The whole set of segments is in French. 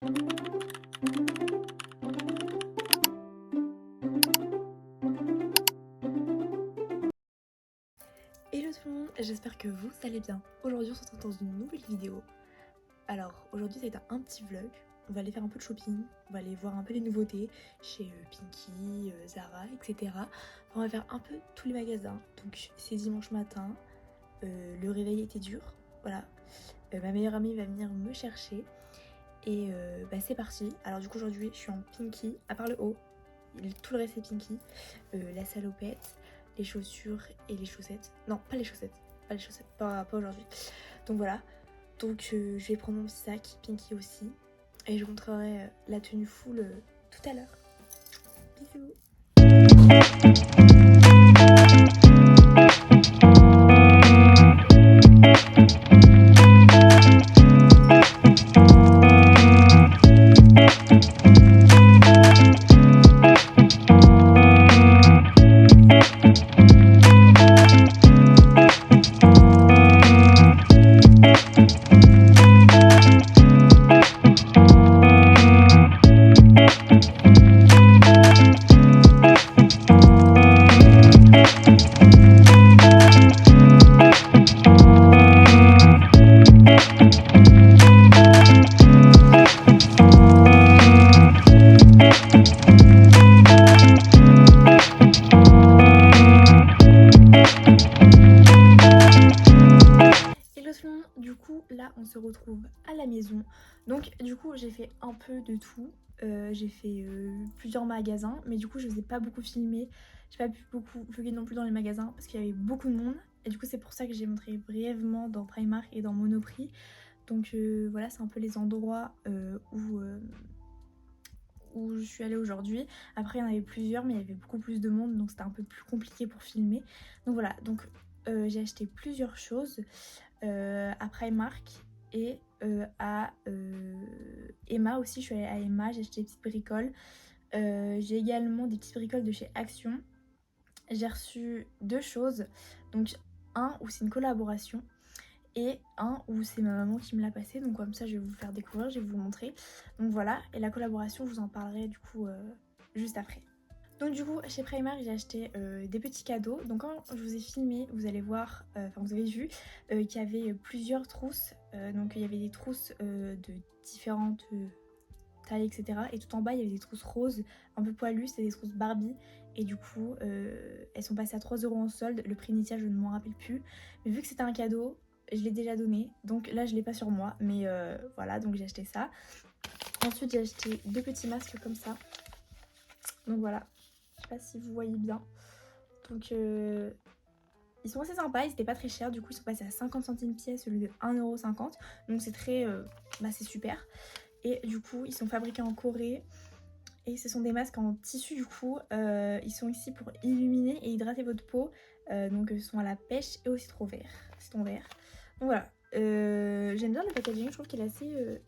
Hello tout le monde, j'espère que vous allez bien. Aujourd'hui on se retrouve dans une nouvelle vidéo. Alors aujourd'hui ça va être un petit vlog, on va aller faire un peu de shopping, on va aller voir un peu les nouveautés chez Pinky, Zara, etc. On va faire un peu tous les magasins, donc c'est dimanche matin, le réveil était dur, voilà. Ma meilleure amie va venir me chercher et c'est parti. Alors du coup aujourd'hui je suis en Pinky, à part le haut, tout le reste c'est Pinky, la salopette, les chaussures et les chaussettes. Non, pas les chaussettes, pas aujourd'hui. Donc voilà, donc je vais prendre mon petit sac, Pinky aussi, et je vous montrerai la tenue full tout à l'heure. Bisous. Du coup là on se retrouve à la maison, donc du coup j'ai fait un peu de tout, j'ai fait plusieurs magasins, mais du coup je vous ai pas beaucoup filmé, j'ai pas pu beaucoup vlogger non plus dans les magasins parce qu'il y avait beaucoup de monde, et du coup c'est pour ça que j'ai montré brièvement dans Primark et dans Monoprix. Donc voilà, c'est un peu les endroits où je suis allée aujourd'hui. Après il y en avait plusieurs mais il y avait beaucoup plus de monde, donc c'était un peu plus compliqué pour filmer. Donc voilà, donc j'ai acheté plusieurs choses à Primark et à Emma aussi. Je suis allée à Emma, j'ai acheté des petites bricoles. J'ai également des petites bricoles de chez Action. J'ai reçu deux choses, donc un où c'est une collaboration et un où c'est ma maman qui me l'a passé, donc comme ça je vais vous faire découvrir, je vais vous montrer. Donc voilà, et la collaboration je vous en parlerai du coup juste après. Donc du coup chez Primark j'ai acheté des petits cadeaux. Donc quand je vous ai filmé, vous allez voir, enfin vous avez vu qu'il y avait plusieurs trousses. Donc il y avait des trousses de différentes tailles, etc. Et tout en bas il y avait des trousses roses un peu poilues, c'est des trousses Barbie. Et du coup elles sont passées à 3 € en solde. Le prix initial je ne m'en rappelle plus. Mais vu que c'était un cadeau, je l'ai déjà donné. Donc là je l'ai pas sur moi. Mais voilà, donc j'ai acheté ça. Ensuite j'ai acheté deux petits masques comme ça. Donc voilà. Je sais pas si vous voyez bien. Donc ils sont assez sympas, ils étaient pas très chers. Du coup ils sont passés à 50 centimes pièce au lieu de 1,50 €. Donc c'est très... c'est super. Et du coup ils sont fabriqués en Corée. Et ce sont des masques en tissu du coup. Ils sont ici pour illuminer et hydrater votre peau. Donc ils sont à la pêche et au citron vert. Donc voilà. J'aime bien le packaging, je trouve qu'il est assez...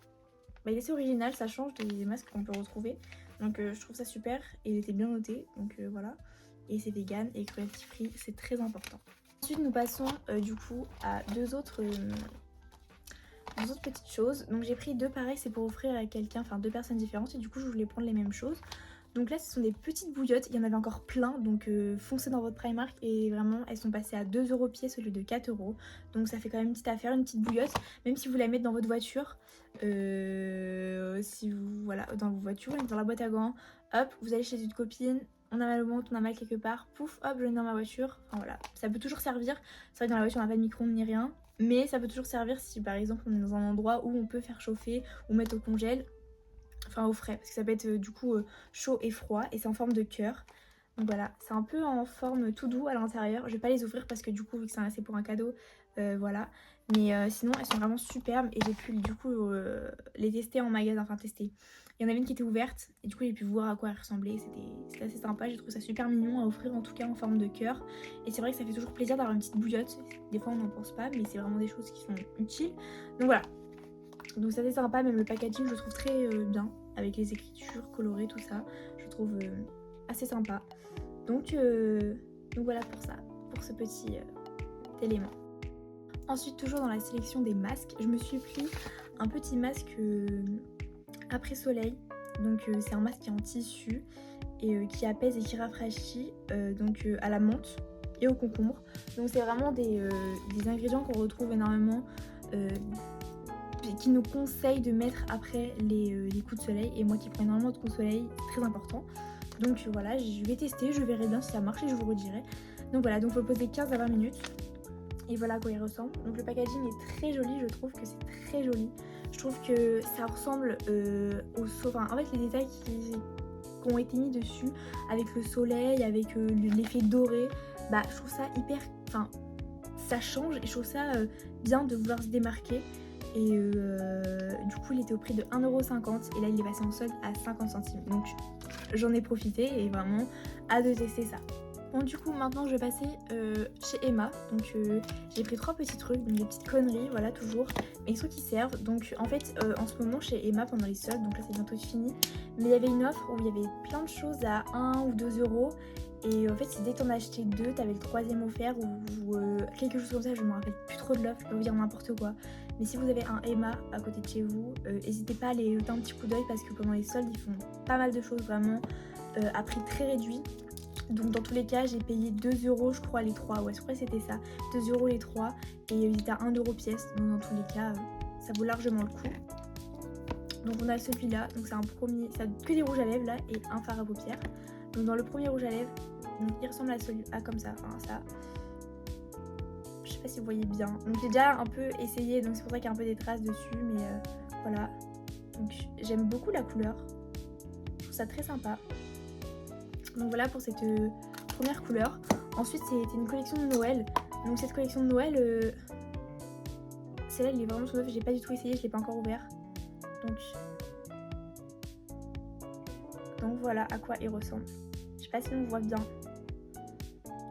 il est assez original, ça change des masques qu'on peut retrouver. Donc je trouve ça super et il était bien noté. Donc voilà. Et c'est vegan et cruelty free, c'est très important. Ensuite nous passons du coup à deux autres petites choses. Donc j'ai pris deux pareils, c'est pour offrir à quelqu'un, enfin deux personnes différentes, et du coup je voulais prendre les mêmes choses. Donc là ce sont des petites bouillottes, il y en avait encore plein, donc foncez dans votre Primark, et vraiment elles sont passées à 2 € pièce au lieu de 4 €. Donc ça fait quand même une petite affaire, une petite bouillotte, même si vous la mettez dans votre voiture, si vous, voilà, dans vos voitures, dans la boîte à gants, hop, vous allez chez une copine, on a mal au ventre, on a mal quelque part, pouf, hop, je le mets dans ma voiture. Enfin voilà, ça peut toujours servir. C'est vrai que dans la voiture on n'a pas de micro-ondes ni rien, mais ça peut toujours servir si par exemple on est dans un endroit où on peut faire chauffer ou mettre au congèle, enfin au frais, parce que ça peut être du coup chaud et froid, et c'est en forme de cœur. Donc voilà, c'est un peu en forme tout doux à l'intérieur. Je vais pas les ouvrir parce que du coup vu que c'est pour un cadeau, voilà. Mais sinon elles sont vraiment superbes, et j'ai pu du coup les tester en magasin, enfin tester. Il y en avait une qui était ouverte et du coup j'ai pu voir à quoi elle ressemblait, c'était assez sympa, j'ai trouvé ça super mignon à offrir, en tout cas en forme de cœur. Et c'est vrai que ça fait toujours plaisir d'avoir une petite bouillotte, des fois on n'en pense pas mais c'est vraiment des choses qui sont utiles. Donc voilà, donc ça c'est sympa, même le packaging je le trouve très bien, avec les écritures colorées, tout ça, je trouve assez sympa. Donc voilà pour ça, pour ce petit élément. Ensuite toujours dans la sélection des masques, je me suis pris un petit masque Après soleil, donc c'est un masque qui est en tissu et qui apaise et qui rafraîchit à la menthe et au concombre. Donc c'est vraiment des ingrédients qu'on retrouve énormément qui nous conseillent de mettre après les coups de soleil. Et moi qui prends énormément de coups de soleil, c'est très important. Donc voilà, je vais tester, je verrai bien si ça marche et je vous redirai. Donc voilà, donc faut le poser 15 à 20 minutes. Et voilà à quoi il ressemble. Donc le packaging est très joli, je trouve que c'est très joli. Je trouve que ça ressemble au soleil. Enfin, en fait, les détails qui ont été mis dessus, avec le soleil, avec l'effet doré, bah je trouve ça hyper... Enfin, ça change et je trouve ça bien de vouloir se démarquer. Et du coup, il était au prix de 1,50€ et là, il est passé en solde à 50 centimes. Donc, j'en ai profité et vraiment hâte de tester ça. Bon, du coup, maintenant, je vais passer chez Emma. Donc, j'ai pris 3 petits trucs, donc des petites conneries, voilà, toujours. Mais des trucs qui servent. Donc, en fait, en ce moment, chez Emma, pendant les soldes, donc là, c'est bientôt fini. Mais il y avait une offre où il y avait plein de choses à 1 ou 2€. Et en fait, si dès que t'en achetais 2, t'avais le 3e offert ou quelque chose comme ça. Je me rappelle plus trop de l'offre, je peux vous dire n'importe quoi. Mais si vous avez un Emma à côté de chez vous, n'hésitez pas à aller jeter un petit coup d'œil parce que pendant les soldes, ils font pas mal de choses vraiment à prix très réduit. Donc dans tous les cas, j'ai payé 2€ je crois les 3. Ouais, je crois que c'était ça. 2€ les 3 et ils étaient à 1€ pièce. Donc dans tous les cas, ça vaut largement le coup. Donc on a celui-là. Donc c'est un premier, ça a que des rouges à lèvres là et un fard à paupières. Donc dans le premier rouge à lèvres, donc il ressemble à celui comme ça. Enfin ça. Je sais pas si vous voyez bien. Donc j'ai déjà un peu essayé, donc c'est pour ça qu'il y a un peu des traces dessus, mais voilà. Donc j'aime beaucoup la couleur. Je trouve ça très sympa. Donc voilà pour cette première couleur. Ensuite c'était une collection de Noël. Donc cette collection de Noël, celle-là il est vraiment tout neuf. J'ai pas du tout essayé, je l'ai pas encore ouvert. Donc voilà à quoi il ressemble. Je sais pas si on voit bien.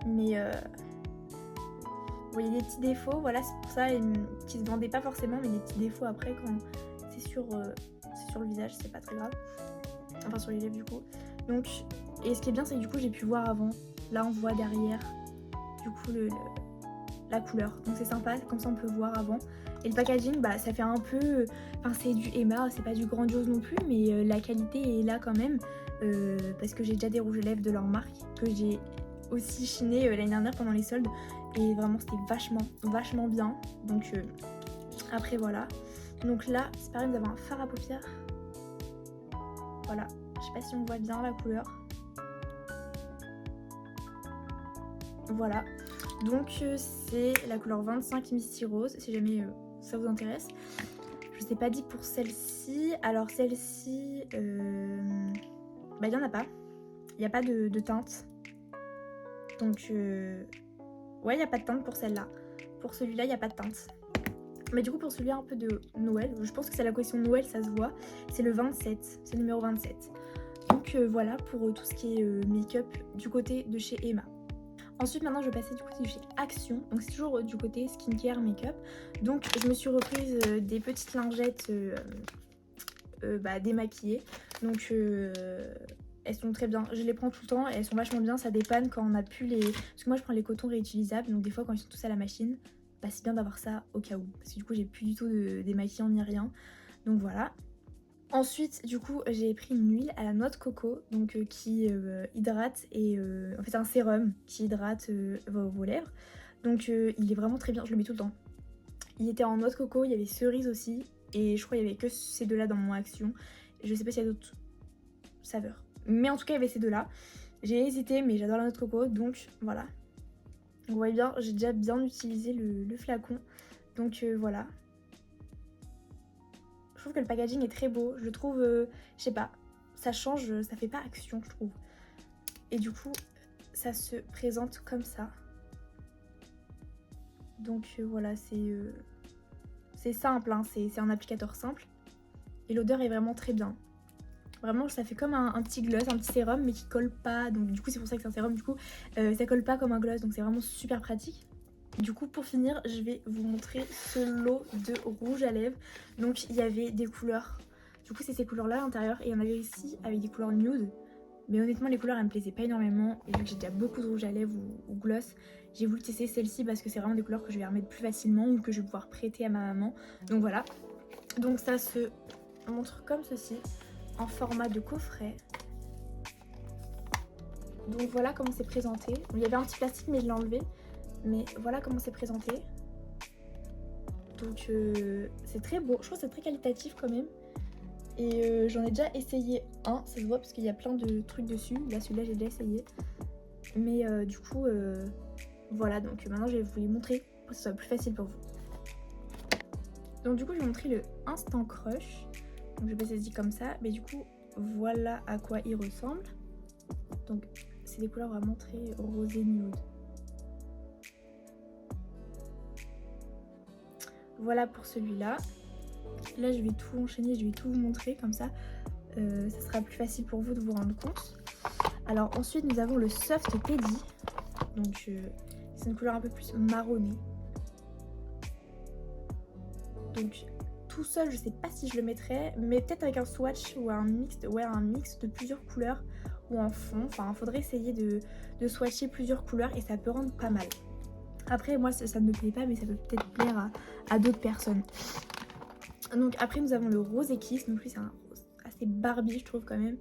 Mais vous voyez des petits défauts, voilà, c'est pour ça qui se vendaient pas forcément, mais des petits défauts après quand c'est sur le visage, c'est pas très grave. Enfin sur les lèvres du coup. Donc, et ce qui est bien c'est que du coup j'ai pu voir avant. Là on voit derrière du coup la couleur. Donc c'est sympa, comme ça on peut voir avant. Et le packaging, bah ça fait un peu... Enfin c'est du Emma, c'est pas du grandiose non plus, mais la qualité est là quand même. Parce que j'ai déjà des rouges à lèvres de leur marque que j'ai aussi chiné l'année dernière pendant les soldes. Et vraiment c'était vachement bien. Donc après voilà. Donc là c'est pareil, vous avez un fard à paupières. Voilà, je sais pas si on voit bien la couleur. Voilà. Donc c'est la couleur 25 Misty Rose, si jamais ça vous intéresse. Je vous ai pas dit pour celle-ci. Alors celle-ci, bah il y en a pas. Il n'y a pas de teinte. Donc ouais, il n'y a pas de teinte pour celle-là. Pour celui-là, il n'y a pas de teinte. Mais du coup, pour celui-là un peu de Noël, je pense que c'est la collection Noël, ça se voit. C'est le 27, c'est le numéro 27. Donc voilà pour tout ce qui est make-up du côté de chez Emma. Ensuite, maintenant, je vais passer du côté de chez Action. Donc c'est toujours du côté skincare, make-up. Donc je me suis reprise des petites lingettes démaquillées. Donc... elles sont très bien, je les prends tout le temps et elles sont vachement bien, ça dépanne quand on a plus les... Parce que moi je prends les cotons réutilisables, donc des fois quand ils sont tous à la machine, bah c'est bien d'avoir ça au cas où. Parce que du coup j'ai plus du tout de démaquillant ni rien, donc voilà. Ensuite du coup j'ai pris une huile à la noix de coco, donc qui hydrate et... en fait c'est un sérum qui hydrate vos lèvres. Donc il est vraiment très bien, je le mets tout le temps. Il était en noix de coco, il y avait cerise aussi, et je crois qu'il y avait que ces deux là dans mon Action. Je sais pas s'il y a d'autres saveurs. Mais en tout cas, il y avait ces deux-là. J'ai hésité, mais j'adore la noix de coco, donc voilà. Vous voyez bien, j'ai déjà bien utilisé le flacon. Donc voilà. Je trouve que le packaging est très beau. Je trouve, je sais pas, ça change, ça fait pas Action, je trouve. Et du coup, ça se présente comme ça. Donc voilà, c'est simple, hein, c'est un applicateur simple. Et l'odeur est vraiment très bien. Vraiment ça fait comme un petit gloss, un petit sérum mais qui colle pas. Donc du coup c'est pour ça que c'est un sérum, du coup ça colle pas comme un gloss, donc c'est vraiment super pratique. Du coup pour finir je vais vous montrer ce lot de rouge à lèvres. Donc il y avait des couleurs, du coup c'est ces couleurs là à l'intérieur. Et il y en avait ici avec des couleurs nude. Mais honnêtement les couleurs elles me plaisaient pas énormément. Et vu que j'ai déjà beaucoup de rouge à lèvres ou gloss, j'ai voulu tester celle-ci parce que c'est vraiment des couleurs que je vais remettre plus facilement ou que je vais pouvoir prêter à ma maman. Donc voilà. Donc ça se montre comme ceci, en format de coffret. Donc voilà comment c'est présenté. Il y avait un petit plastique mais je l'ai enlevé. Mais voilà comment c'est présenté. Donc c'est très beau, je trouve que c'est très qualitatif quand même. Et j'en ai déjà essayé un, ça se voit parce qu'il y a plein de trucs dessus. Là celui-là j'ai déjà essayé. Mais du coup voilà, donc maintenant je vais vous les montrer pour que ce soit plus facile pour vous. Donc du coup je vais montrer le Instant Crush. Donc je vais passer dit comme ça, mais du coup voilà à quoi il ressemble. Donc c'est des couleurs vraiment très rosé nude. Voilà pour celui-là. Là je vais tout enchaîner, je vais tout vous montrer comme ça. Ça sera plus facile pour vous de vous rendre compte. Alors ensuite nous avons le Soft Pedi. Donc c'est une couleur un peu plus marronnée. Donc tout seul je sais pas si je le mettrais, mais peut-être avec un swatch ou un mix de plusieurs couleurs ou en fond. Enfin faudrait essayer de swatcher plusieurs couleurs et ça peut rendre pas mal. Après moi ça ne me plaît pas, mais ça peut peut-être plaire à d'autres personnes. Donc après nous avons le Rose Kiss. Donc lui c'est un rose assez Barbie je trouve quand même.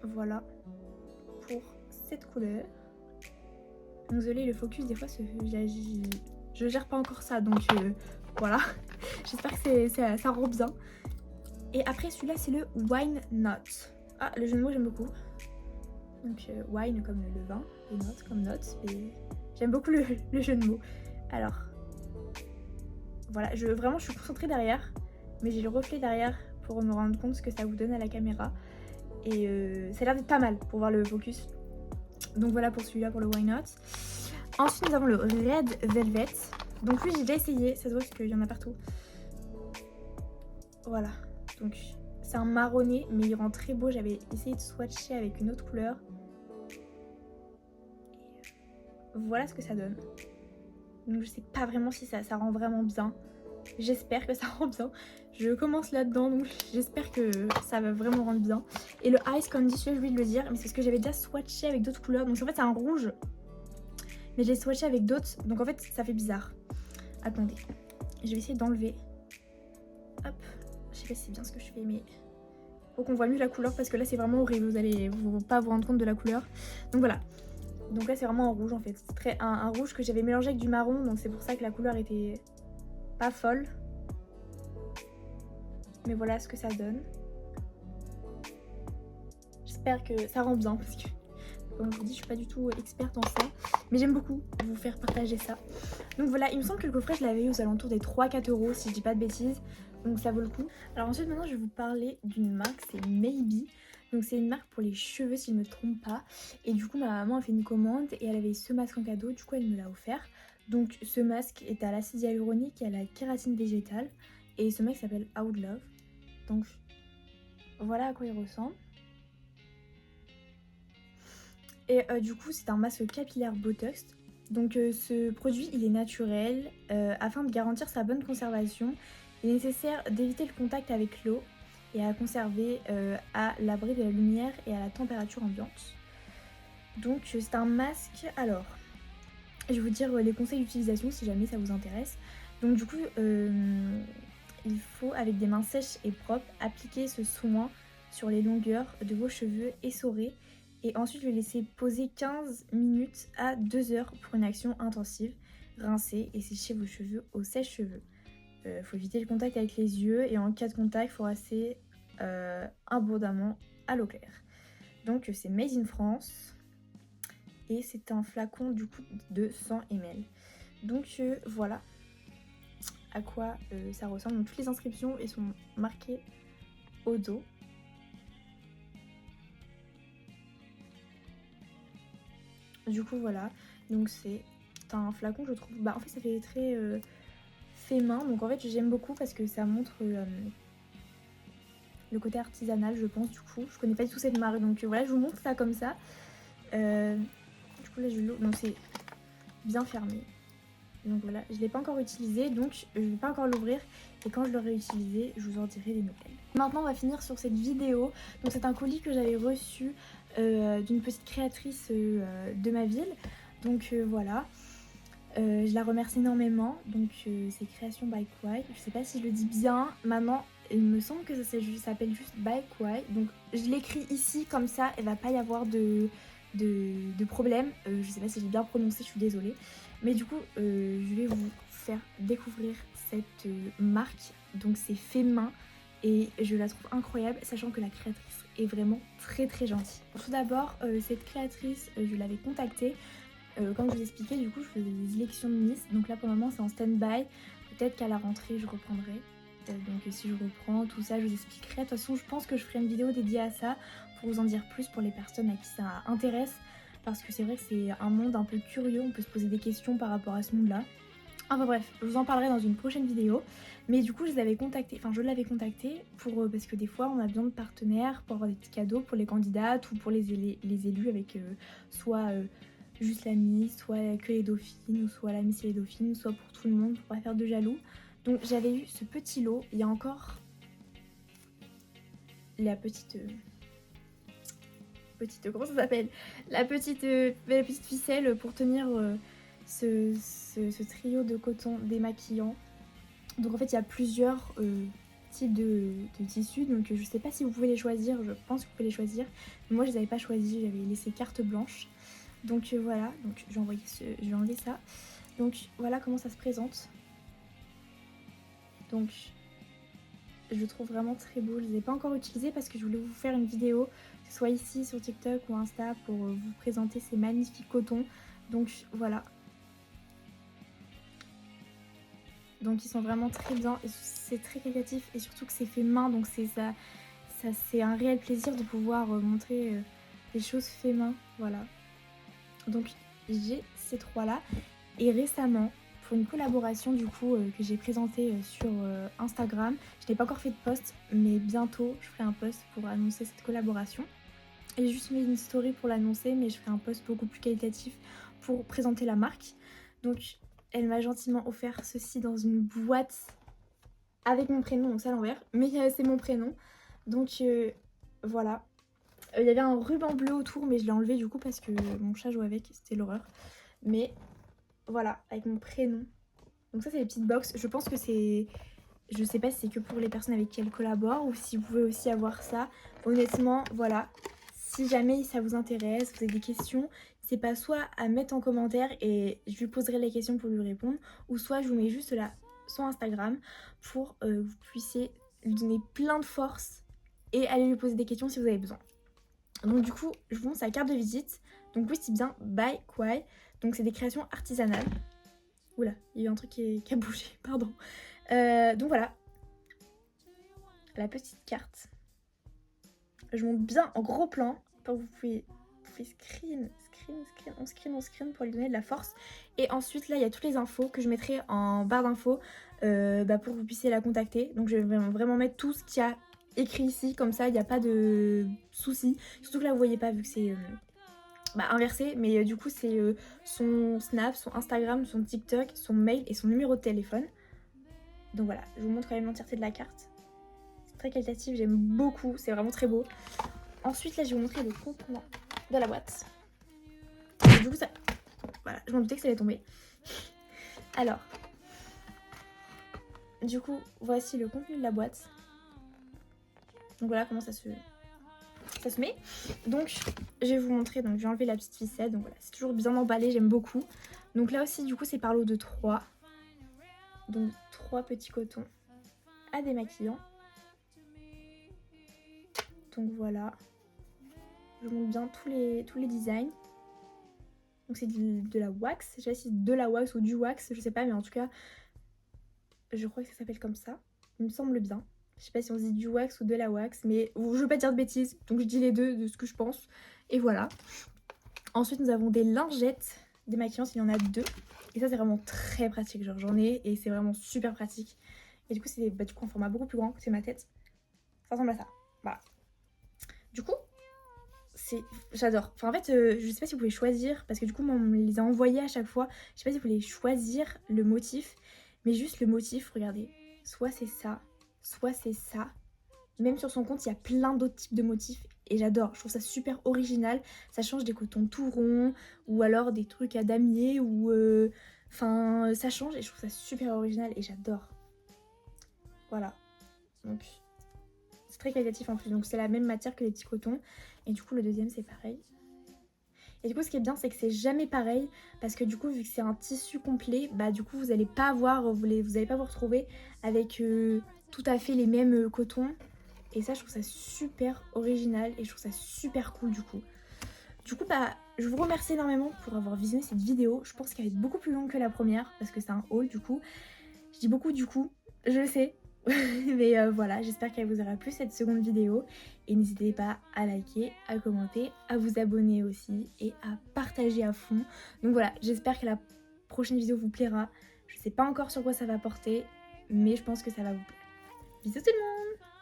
Voilà pour cette couleur. Désolée le focus des fois je gère pas encore ça, donc voilà. J'espère que ça rend bien. Et après celui-là c'est le Wine Not. Ah le jeu de mots j'aime beaucoup. Donc wine comme le vin et not comme note. Et j'aime beaucoup le jeu de mots. Alors voilà, vraiment je suis concentrée derrière, mais j'ai le reflet derrière pour me rendre compte ce que ça vous donne à la caméra. Et ça a l'air d'être pas mal pour voir le focus. Donc voilà pour celui-là, pour le Why Not. Ensuite nous avons le Red Velvet. Donc lui j'ai déjà essayé, ça se voit parce qu'il y en a partout. Voilà, donc c'est un marronné mais il rend très beau. J'avais essayé de swatcher avec une autre couleur. Et voilà ce que ça donne. Donc je sais pas vraiment si ça rend vraiment bien. J'espère que ça rend bien. Je commence là-dedans, donc j'espère que ça va vraiment rendre bien. Et le Ice Candy, j'ai oublié de le dire, mais c'est ce que j'avais déjà swatché avec d'autres couleurs. Donc en fait c'est un rouge, mais je l'ai swatché avec d'autres, donc en fait ça fait bizarre. Attendez, je vais essayer d'enlever. Hop, je sais pas si c'est bien ce que je fais, mais faut qu'on voit mieux la couleur parce que là c'est vraiment horrible. Vous allez pas vous rendre compte de la couleur. Donc voilà. Donc là c'est vraiment un rouge en fait. C'est un rouge que j'avais mélangé avec du marron, donc c'est pour ça que la couleur était pas folle. Mais voilà ce que ça donne. J'espère que ça rend bien parce que comme je vous dis je suis pas du tout experte en ça. Mais j'aime beaucoup vous faire partager ça. Donc voilà, il me semble que le coffret je l'avais eu aux alentours des 3-4 € si je dis pas de bêtises. Donc ça vaut le coup. Alors ensuite maintenant je vais vous parler d'une marque, c'est Maybe. Donc c'est une marque pour les cheveux si je ne me trompe pas. Et du coup ma maman a fait une commande et elle avait ce masque en cadeau, du coup elle me l'a offert. Donc ce masque est à l'acide hyaluronique et à la kératine végétale. Et ce masque s'appelle Out Love. Donc voilà à quoi il ressemble. Et du coup c'est un masque capillaire Botox. Donc ce produit il est naturel. Afin de garantir sa bonne conservation, il est nécessaire d'éviter le contact avec l'eau et à conserver à l'abri de la lumière et à la température ambiante. Donc c'est un masque. Alors je vais vous dire les conseils d'utilisation si jamais ça vous intéresse. Donc du coup il faut avec des mains sèches et propres appliquer ce soin sur les longueurs de vos cheveux essorés et ensuite le laisser poser 15 minutes à 2 heures pour une action intensive. Rincer et sécher vos cheveux au sèche-cheveux. Faut éviter le contact avec les yeux et en cas de contact, il faut rincer abondamment à l'eau claire. Donc c'est Made in France et c'est un flacon du coup de 100 ml. Donc voilà à quoi ça ressemble. Donc toutes les inscriptions elles sont marquées au dos. Du coup voilà, donc c'est un flacon je trouve, en fait ça fait très fait main, donc en fait j'aime beaucoup parce que ça montre le côté artisanal je pense. Du coup je connais pas du tout cette marque, donc voilà je vous montre ça comme ça. Du coup là je l'ouvre, donc c'est bien fermé. Donc voilà, je ne l'ai pas encore utilisé, donc je ne vais pas encore l'ouvrir. Et quand je l'aurai utilisé, je vous en dirai des nouvelles. Maintenant, on va finir sur cette vidéo. Donc c'est un colis que j'avais reçu d'une petite créatrice de ma ville. Donc voilà. Je la remercie énormément. Donc c'est Création by Kwai. Je sais pas si je le dis bien. Maintenant, il me semble que ça s'appelle juste by Kwai. Donc je l'écris ici comme ça, il va pas y avoir de problème. Je sais pas si j'ai bien prononcé, je suis désolée. Mais du coup, je vais vous faire découvrir cette marque. Donc c'est fait main et je la trouve incroyable, sachant que la créatrice est vraiment très très gentille. Tout d'abord, cette créatrice, je l'avais contactée. Comme je vous expliquais, du coup, je faisais des élections de Miss. Donc là, pour le moment, c'est en stand-by. Peut-être qu'à la rentrée, je reprendrai. Donc si je reprends tout ça, je vous expliquerai. De toute façon, je pense que je ferai une vidéo dédiée à ça pour vous en dire plus pour les personnes à qui ça intéresse. Parce que c'est vrai que c'est un monde un peu curieux. On peut se poser des questions par rapport à ce monde-là. Enfin bref, je vous en parlerai dans une prochaine vidéo. Mais du coup, je l'avais contacté pour parce que des fois, on a besoin de partenaires pour avoir des petits cadeaux pour les candidates ou pour les élus avec soit juste la Miss, soit que les dauphines, ou soit la Miss et les dauphines, soit pour tout le monde, pour pas faire de jaloux. Donc j'avais eu ce petit lot. Il y a encore la petite comment ça s'appelle, la petite ficelle pour tenir ce trio de coton démaquillant. Donc en fait il y a plusieurs types de tissus, donc je sais pas si vous pouvez les choisir, je pense que vous pouvez les choisir, mais moi je les avais pas choisis, j'avais laissé carte blanche. Donc voilà, donc je vais enlever ça. Donc voilà comment ça se présente. Donc je le trouve vraiment très beau, je les ai pas encore utilisés parce que je voulais vous faire une vidéo, que ce soit ici sur TikTok ou Insta, pour vous présenter ces magnifiques cotons. Donc voilà. Donc ils sont vraiment très bien et c'est très qualitatif et surtout que c'est fait main, donc c'est ça c'est un réel plaisir de pouvoir montrer des choses fait main, voilà. Donc j'ai ces trois là et récemment pour une collaboration du coup que j'ai présentée sur Instagram, je n'ai pas encore fait de post mais bientôt je ferai un post pour annoncer cette collaboration. J'ai juste mis une story pour l'annoncer mais je ferai un post beaucoup plus qualitatif pour présenter la marque. Donc elle m'a gentiment offert ceci dans une boîte avec mon prénom, donc c'est à l'envers, mais c'est mon prénom. Donc voilà. Il y avait un ruban bleu autour, mais je l'ai enlevé du coup parce que mon chat jouait avec, c'était l'horreur. Mais voilà, avec mon prénom. Donc ça c'est les petites box. Je pense que c'est... Je sais pas si c'est que pour les personnes avec qui elle collabore ou si vous pouvez aussi avoir ça. Honnêtement, voilà. Si jamais ça vous intéresse, vous avez des questions, c'est pas soit à mettre en commentaire et je lui poserai les questions pour lui répondre, ou soit je vous mets juste là son Instagram pour que vous puissiez lui donner plein de force et aller lui poser des questions si vous avez besoin. Donc du coup, je vous montre sa carte de visite. Donc oui, c'est bien by Kwai. Donc c'est des créations artisanales. Oula, il y a eu un truc qui a bougé, pardon. Donc voilà, la petite carte. Je monte bien en gros plan. Vous pouvez on screen pour lui donner de la force. Et ensuite là il y a toutes les infos que je mettrai en barre d'infos pour que vous puissiez la contacter. Donc je vais vraiment mettre tout ce qu'il y a écrit ici, comme ça il n'y a pas de soucis. Surtout que là vous voyez pas vu que c'est inversé, mais du coup c'est son Snap, son Instagram, son TikTok, son mail et son numéro de téléphone. Donc voilà, je vous montre quand même l'entièreté de la carte. C'est très qualitatif, j'aime beaucoup, c'est vraiment très beau. Ensuite là je vais vous montrer le contenant de la boîte. Et du coup ça... Voilà, je m'en doutais que ça allait tomber. Alors, du coup, voici le contenu de la boîte. Donc voilà comment ça se met. Donc je vais vous montrer, donc je vais enlever la petite ficelle. Donc voilà, c'est toujours bien emballé, j'aime beaucoup. Donc là aussi du coup c'est par lot de 3. Donc 3 petits cotons à démaquillant. Donc voilà. Je montre bien tous les designs. Donc c'est de la wax. Je sais pas si c'est de la wax ou du wax, je sais pas, mais en tout cas, je crois que ça s'appelle comme ça. Il me semble bien. Je sais pas si on se dit du wax ou de la wax, mais je veux pas dire de bêtises, donc je dis les deux de ce que je pense. Et voilà. Ensuite, nous avons des lingettes démaquillantes, il y en a 2. Et ça, c'est vraiment très pratique. Genre, j'en ai et c'est vraiment super pratique. Et du coup, c'est du coup, en format beaucoup plus grand, c'est ma tête. Ça ressemble à ça. Voilà. Du coup, j'adore. Enfin, en fait, je sais pas si vous pouvez choisir, parce que du coup, on me les a envoyés à chaque fois. Je sais pas si vous voulez choisir le motif, mais juste le motif, regardez. Soit c'est ça, soit c'est ça. Même sur son compte, il y a plein d'autres types de motifs et j'adore. Je trouve ça super original. Ça change des cotons tout ronds ou alors des trucs à damier ou Enfin, ça change et je trouve ça super original et j'adore. Voilà. Donc, c'est très qualitatif en plus. Donc, c'est la même matière que les petits cotons. Et du coup, le deuxième, c'est pareil. Et du coup, ce qui est bien, c'est que c'est jamais pareil. Parce que du coup, vu que c'est un tissu complet, bah du coup, vous allez pas avoir, vous allez pas vous retrouver avec tout à fait les mêmes cotons. Et ça, je trouve ça super original et je trouve ça super cool du coup. Du coup, bah, je vous remercie énormément pour avoir visionné cette vidéo. Je pense qu'elle va être beaucoup plus longue que la première parce que c'est un haul du coup. Je dis beaucoup du coup, je le sais. Mais voilà, j'espère qu'elle vous aura plu cette seconde vidéo. Et n'hésitez pas à liker, à commenter, à vous abonner aussi et à partager à fond. Donc voilà, j'espère que la prochaine vidéo vous plaira. Je sais pas encore sur quoi ça va porter, mais je pense que ça va vous plaire. Bisous tout le monde!